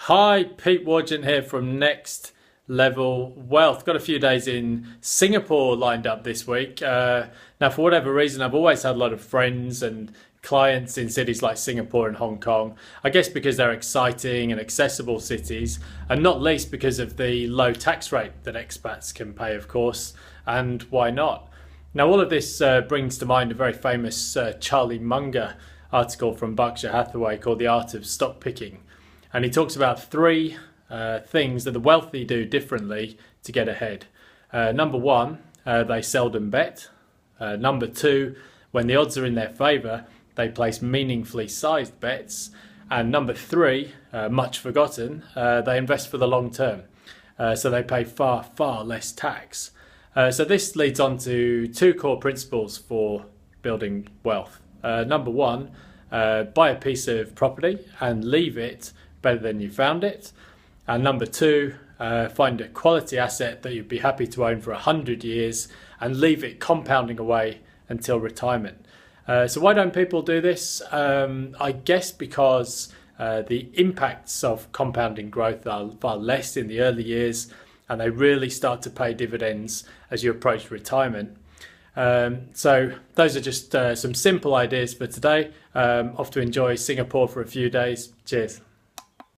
Hi, Pete Wadgent here from Next Level Wealth. Got a few days in Singapore lined up this week. Now, for whatever reason, I've always had a lot of friends and clients in cities like Singapore and Hong Kong. I guess because they're exciting and accessible cities, and not least because of the low tax rate that expats can pay, of course, and why not? Now, all of this brings to mind a very famous Charlie Munger article from Berkshire Hathaway called The Art of Stock Picking. And he talks about three things that the wealthy do differently to get ahead. Number one, they seldom bet. Number two, when the odds are in their favour, they place meaningfully sized bets. And number three, much forgotten, they invest for the long term. So they pay far, far less tax. So this leads on to two core principles for building wealth. Number one, buy a piece of property and leave it better than you found it. And number two, find a quality asset that you'd be happy to own for 100 years and leave it compounding away until retirement. So why don't people do this? I guess because the impacts of compounding growth are far less in the early years, and they really start to pay dividends as you approach retirement. So those are just some simple ideas for today. Off to enjoy Singapore for a few days. Cheers.